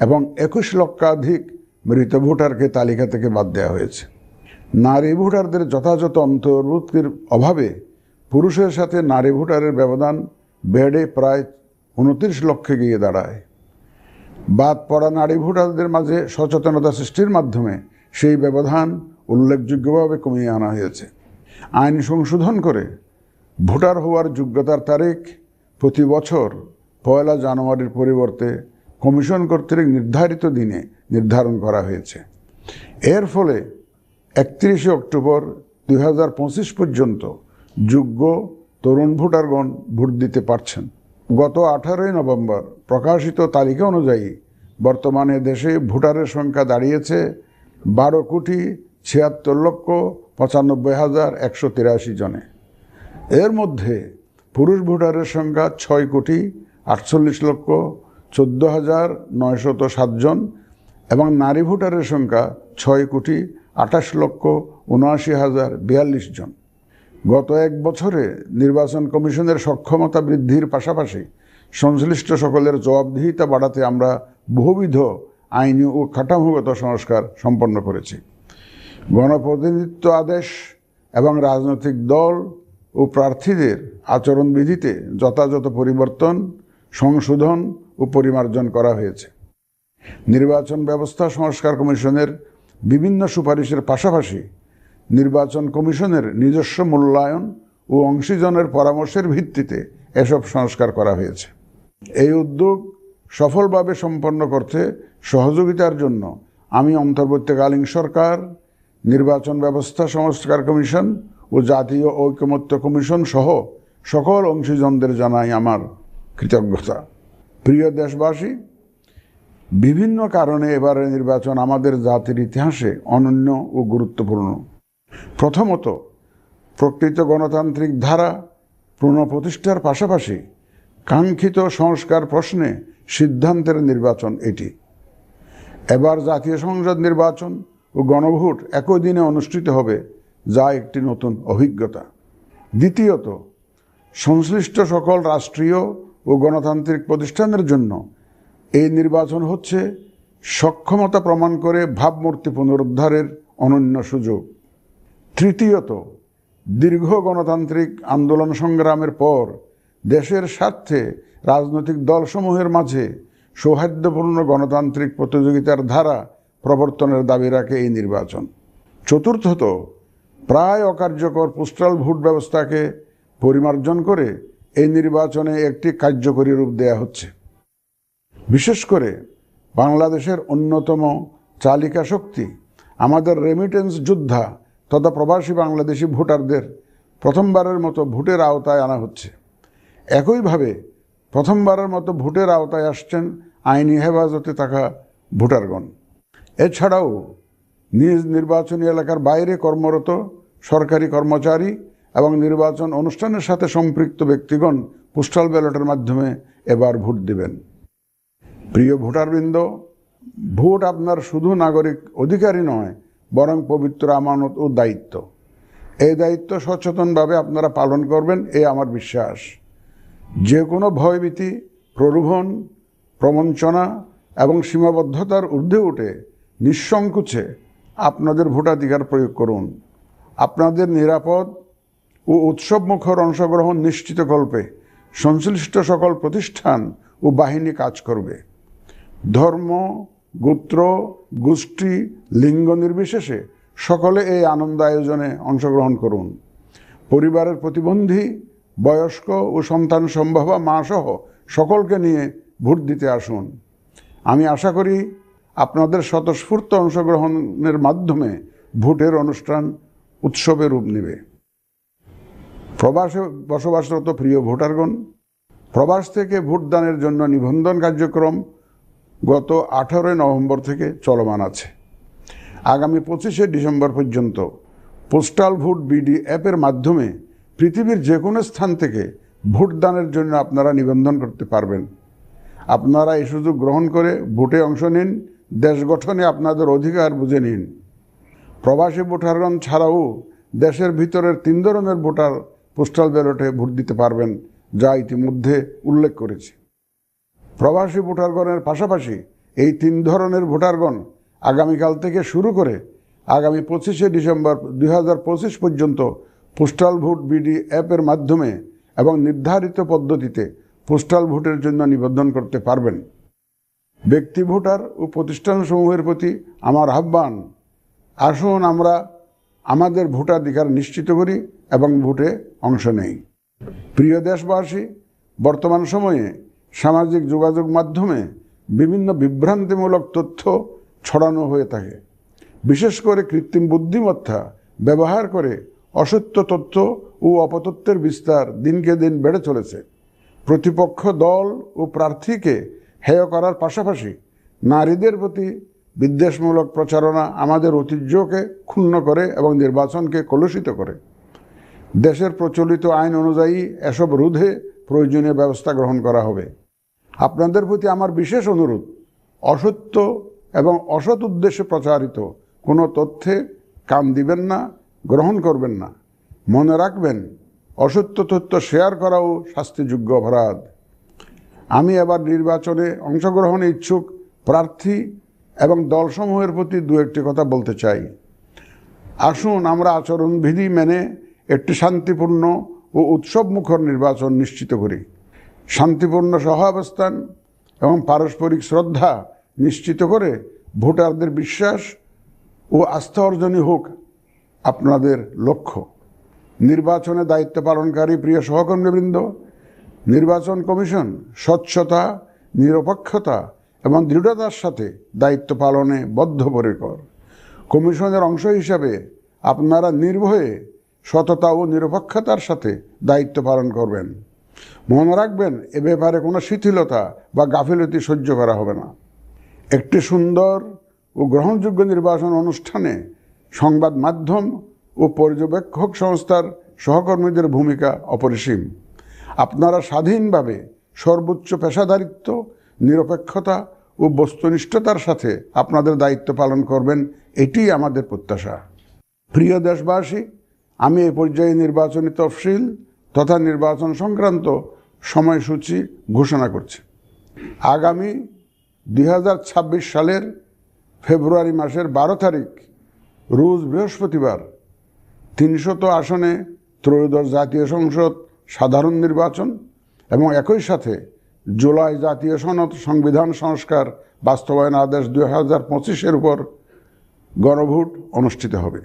এবং 21 লক্ষাধিক মৃত ভোটারকে তালিকা থেকে বাদ দেওয়া হয়েছে। নারী ভোটারদের যথাযথ অন্তর্ভুক্তির অভাবে পুরুষের সাথে নারী ভোটারের ব্যবধান বেড়ে প্রায় 29 লক্ষে গিয়ে দাঁড়ায়। বাদ পড়া নারী ভোটারদের মাঝে সচেতনতা সৃষ্টির মাধ্যমে সেই ব্যবধান উল্লেখযোগ্যভাবে কমিয়ে আনা হয়েছে। আইন সংশোধন করে ভোটার হওয়ার যোগ্যতার তারিখ প্রতি বছর 1 জানুয়ারির পরিবর্তে কমিশন কর্তৃক নির্ধারিত দিনে নির্ধারণ করা হয়েছে। এর ফলে 31 অক্টোবর 2025 পর্যন্ত যোগ্য তরুণ ভোটারগণ ভোট দিতে পারছেন। গত 18 নভেম্বর প্রকাশিত তালিকা অনুযায়ী বর্তমানে দেশে ভোটারের সংখ্যা দাঁড়িয়েছে 12,76,95,183 জনে। এর মধ্যে পুরুষ ভোটারের সংখ্যা 6,48,14,907 জন এবং নারী ভোটারের সংখ্যা 6,28,79,042 জন। গত এক বছরে নির্বাচন কমিশনের সক্ষমতা বৃদ্ধির পাশাপাশি সংশ্লিষ্ট সকলের জবাবদিহিতা বাড়াতে আমরা বহুবিধ আইনি ও কাঠামোগত সংস্কার সম্পন্ন করেছি। গণপ্রতিনিধিত্ব আদেশ এবং রাজনৈতিক দল ও প্রার্থীদের আচরণবিধিতে যথাযথ পরিবর্তন, সংশোধন ও পরিমার্জন করা হয়েছে। নির্বাচন ব্যবস্থা সংস্কার কমিশনের বিভিন্ন সুপারিশের পাশাপাশি নির্বাচন কমিশনের নিজস্ব মূল্যায়ন ও অংশীজনের পরামর্শের ভিত্তিতে এসব সংস্কার করা হয়েছে। এই উদ্যোগ সফলভাবে সম্পন্ন করতে সহযোগিতার জন্য আমি অন্তর্বর্তীকালীন সরকার, নির্বাচন ব্যবস্থা সংস্কার কমিশন ও জাতীয় ঐকমত্য কমিশন সহ সকল অংশীজনদের জানাই আমার কৃতজ্ঞতা। প্রিয় দেশবাসী, বিভিন্ন কারণে এবারের নির্বাচন আমাদের জাতির ইতিহাসে অনন্য ও গুরুত্বপূর্ণ। প্রথমত, প্রকৃত গণতান্ত্রিক ধারা পুনঃপ্রতিষ্ঠার পাশাপাশি কাঙ্ক্ষিত সংস্কার প্রশ্নে সিদ্ধান্তের নির্বাচন এটি। এবার জাতীয় সংসদ নির্বাচন ও গণভোট একই দিনে অনুষ্ঠিত হবে, যা একটি নতুন অভিজ্ঞতা। দ্বিতীয়ত, সংশ্লিষ্ট সকল রাষ্ট্রীয় ও গণতান্ত্রিক প্রতিষ্ঠানের জন্য এই নির্বাচন হচ্ছে সক্ষমতা প্রমাণ করে ভাবমূর্তি পুনরুদ্ধারের অনন্য সুযোগ। তৃতীয়ত, দীর্ঘ গণতান্ত্রিক আন্দোলন সংগ্রামের পর দেশের স্বার্থে রাজনৈতিক দলসমূহের মাঝে সৌহার্দ্যপূর্ণ গণতান্ত্রিক প্রতিযোগিতার ধারা প্রবর্তনের দাবি রাখে এই নির্বাচন। চতুর্থত, প্রায় অকার্যকর পোস্টাল ভোট ব্যবস্থাকে পরিমার্জন করে এই নির্বাচনে একটি কার্যকরী রূপ দেয়া হচ্ছে। বিশেষ করে বাংলাদেশের অন্যতম চালিকা শক্তি আমাদের রেমিটেন্স যোদ্ধা তথা প্রবাসী বাংলাদেশি ভোটারদের প্রথমবারের মতো ভোটের আওতায় আনা হচ্ছে। একইভাবে প্রথমবারের মতো ভোটের আওতায় আসছেন আইনি হেফাজতে থাকা ভোটারগণ। এছাড়াও নিজ নির্বাচনী এলাকার বাইরে কর্মরত সরকারি কর্মচারী এবং নির্বাচন অনুষ্ঠানের সাথে সম্পৃক্ত ব্যক্তিগণ পোস্টাল ব্যালটের মাধ্যমে এবার ভোট দেবেন। প্রিয় ভোটারবৃন্দ, ভোট আপনার শুধু নাগরিক অধিকারই নয়, বরং পবিত্র আমানত ও দায়িত্ব। এই দায়িত্ব সচেতনভাবে আপনারা পালন করবেন, এই আমার বিশ্বাস। যে কোনো ভয়ভীতি, প্রলোভন, প্রবঞ্চনা এবং সীমাবদ্ধতার ঊর্ধ্বে উঠে নিঃসংকোচে আপনাদের ভোটাধিকার প্রয়োগ করুন। আপনাদের নিরাপদ ও উৎসবমুখর অংশগ্রহণ নিশ্চিতকল্পে সংশ্লিষ্ট সকল প্রতিষ্ঠান ও বাহিনী কাজ করবে। ধর্ম, গোত্র, গোষ্ঠী, লিঙ্গ নির্বিশেষে সকলে এই আনন্দ আয়োজনে অংশগ্রহণ করুন। পরিবারের প্রতিবন্ধী, বয়স্ক ও সন্তান সম্ভবা মা সহ সকলকে নিয়ে ভোট দিতে আসুন। আমি আশা করি আপনাদের স্বতঃস্ফূর্ত অংশগ্রহণের মাধ্যমে ভোটের অনুষ্ঠান উৎসবে রূপ নেবে। প্রবাসে বসবাসরত প্রিয় ভোটারগণ, প্রবাস থেকে ভোটদানের জন্য নিবন্ধন কার্যক্রম গত 18 নভেম্বর থেকে চলমান আছে। আগামী 25 ডিসেম্বর পর্যন্ত পোস্টাল ভোট বিডি অ্যাপের মাধ্যমে পৃথিবীর যে কোনো স্থান থেকে ভোটদানের জন্য আপনারা নিবন্ধন করতে পারবেন। আপনারা এই সুযোগ গ্রহণ করে ভোটে অংশ নিন, দেশ গঠনে আপনাদের অধিকার বুঝে নিন। প্রবাসী ভোটারগণ ছাড়াও দেশের ভিতরের 3 ধরনের ভোটার পোস্টাল ব্যালটে ভোট দিতে পারবেন, যা ইতিমধ্যে উল্লেখ করেছি। প্রবাসী ভোটারগণের পাশাপাশি এই 3 ধরনের ভোটারগণ আগামীকাল থেকে শুরু করে আগামী 25শে ডিসেম্বর 2025 পর্যন্ত পোস্টাল ভোট বিডি অ্যাপের মাধ্যমে এবং নির্ধারিত পদ্ধতিতে পোস্টাল ভোটের জন্য নিবন্ধন করতে পারবেন। ব্যক্তি ভোটার ও প্রতিষ্ঠানসমূহের প্রতি আমার আহ্বান, আসুন আমরা আমাদের ভোটাধিকার নিশ্চিত করি এবং ভোটে অংশ নেই। প্রিয় দেশবাসী, বর্তমান সময়ে সামাজিক যোগাযোগ মাধ্যমে বিভিন্ন বিভ্রান্তিমূলক তথ্য ছড়ানো হয়ে থাকে। বিশেষ করে কৃত্রিম বুদ্ধিমত্তা ব্যবহার করে অসত্য তথ্য ও অপতথ্যের বিস্তার দিনকে দিন বেড়ে চলেছে। প্রতিপক্ষ দল ও প্রার্থীকে হেয় করার পাশাপাশি নারীদের প্রতি বিদ্বেষমূলক প্রচারণা আমাদের ঐতিহ্যকে ক্ষুণ্ণ করে এবং নির্বাচনকে কলুষিত করে। দেশের প্রচলিত আইন অনুযায়ী এসব রোধে প্রয়োজনীয় ব্যবস্থা গ্রহণ করা হবে। আপনাদের প্রতি আমার বিশেষ অনুরোধ, অসত্য এবং অসৎ উদ্দেশ্যে প্রচারিত কোনো তথ্যে কান দিবেন না, গ্রহণ করবেন না। মনে রাখবেন, অসত্য তথ্য শেয়ার করাও শাস্তিযোগ্য অপরাধ। আমি এবার নির্বাচনে অংশগ্রহণে ইচ্ছুক প্রার্থী এবং দলসমূহের প্রতি দু একটি কথা বলতে চাই। আসুন আমরা আচরণবিধি মেনে একটি শান্তিপূর্ণ ও উৎসবমুখর নির্বাচন নিশ্চিত করি। শান্তিপূর্ণ সহাবস্থান এবং পারস্পরিক শ্রদ্ধা নিশ্চিত করে ভোটারদের বিশ্বাস ও আস্থা অর্জনই হোক আপনাদের লক্ষ্য। নির্বাচনে দায়িত্ব পালনকারী প্রিয় সহকর্মীবৃন্দ, নির্বাচন কমিশন স্বচ্ছতা, নিরপেক্ষতা এবং দৃঢ়তার সাথে দায়িত্ব পালনে বদ্ধপরিকর। কমিশনের অংশ হিসাবে আপনারা নির্ভয়ে সততা ও নিরপেক্ষতার সাথে দায়িত্ব পালন করবেন। মনে রাখবেন, এ ব্যাপারে কোনো শিথিলতা বা গাফিলতি সহ্য করা হবে না। একটি সুন্দর ও গ্রহণযোগ্য নির্বাচন অনুষ্ঠানে সংবাদ মাধ্যম ও পর্যবেক্ষক সংস্থার সহকর্মীদের ভূমিকা অপরিসীম। আপনারা স্বাধীনভাবে সর্বোচ্চ পেশাদারিত্ব, নিরপেক্ষতা ও বস্তুনিষ্ঠতার সাথে আপনাদের দায়িত্ব পালন করবেন, এটিই আমাদের প্রত্যাশা। প্রিয় দেশবাসী, আমি এই পর্যায়ে নির্বাচনী তফসিল তথা নির্বাচন সংক্রান্ত সময়সূচি ঘোষণা করছি। আগামী 2026 সালের ফেব্রুয়ারি মাসের 12 তারিখ রোজ বৃহস্পতিবার 300 আসনে ত্রয়োদশ জাতীয় সংসদ সাধারণ নির্বাচন এবং একই সাথে জুলাই জাতীয় সনদ সংবিধান সংস্কার বাস্তবায়ন আদেশ 2025-এর উপর গণভোট অনুষ্ঠিত হবে।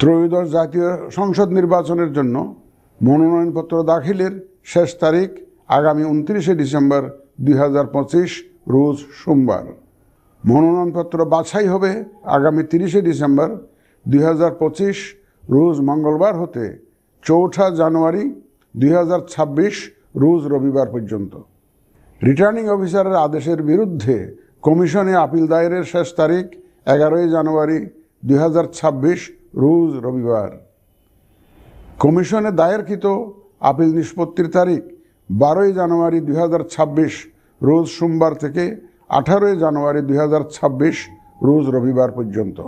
ত্রয়োদশ জাতীয় সংসদ নির্বাচনের জন্য মনোনয়নপত্র দাখিলের শেষ তারিখ আগামী 29শে ডিসেম্বর 2025 রোজ সোমবার। মনোনয়নপত্র বাছাই হবে আগামী 30শে ডিসেম্বর 2025 রোজ মঙ্গলবার হতে 4 জানুয়ারি 2026 রোজ রবিবার পর্যন্ত। রিটার্নিং অফিসারের আদেশের বিরুদ্ধে কমিশনে আপিল দায়েরের শেষ তারিখ 11 জানুয়ারি 2026 রোজ রবিবার। কমিশনে দায়েরকৃত আপিল নিষ্পত্তির তারিখ 12 জানুয়ারি 2026 রোজ সোমবার থেকে 18 জানুয়ারি 2026 রোজ রবিবার পর্যন্ত।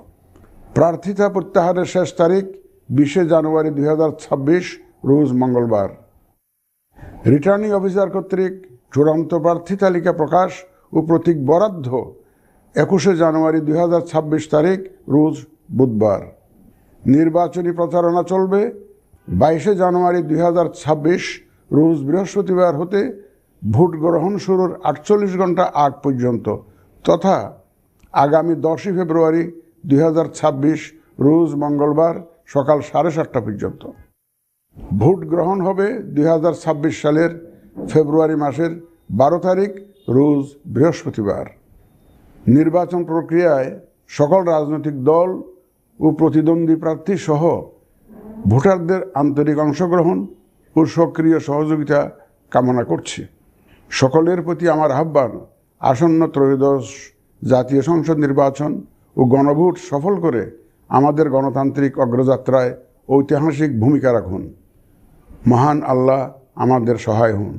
প্রার্থিতা প্রত্যাহারের শেষ তারিখ 20 জানুয়ারি 2026 রোজ মঙ্গলবার। রিটার্নিং অফিসার কর্তৃক চূড়ান্ত প্রার্থী তালিকা প্রকাশ ও প্রতীক বরাদ্দ 21 জানুয়ারি 2026 তারিখ রোজ বুধবার। নির্বাচনী প্রচারণা চলবে 22 জানুয়ারি 2026 রোজ বৃহস্পতিবার হতে ভোট গ্রহণ শুরুর 48 ঘন্টা আগ পর্যন্ত তথা আগামী 10 ফেব্রুয়ারি 2026 রোজ মঙ্গলবার সকাল 7:30 পর্যন্ত। ভোট গ্রহণ হবে 2026 সালের ফেব্রুয়ারি মাসের 12 তারিখ রোজ বৃহস্পতিবার। নির্বাচন প্রক্রিয়ায় সকল রাজনৈতিক দল ও প্রতিদ্বন্দ্বী প্রার্থী সহ ভোটারদের আন্তরিক অংশগ্রহণ ও সক্রিয় সহযোগিতা কামনা করছি। সকলের প্রতি আমার আহ্বান, আসন্ন ত্রয়োদশ জাতীয় সংসদ নির্বাচন ও গণভোট সফল করে আমাদের গণতান্ত্রিক অগ্রযাত্রায় ঐতিহাসিক ভূমিকা রাখুন। মহান আল্লাহ আমাদের সহায় হন।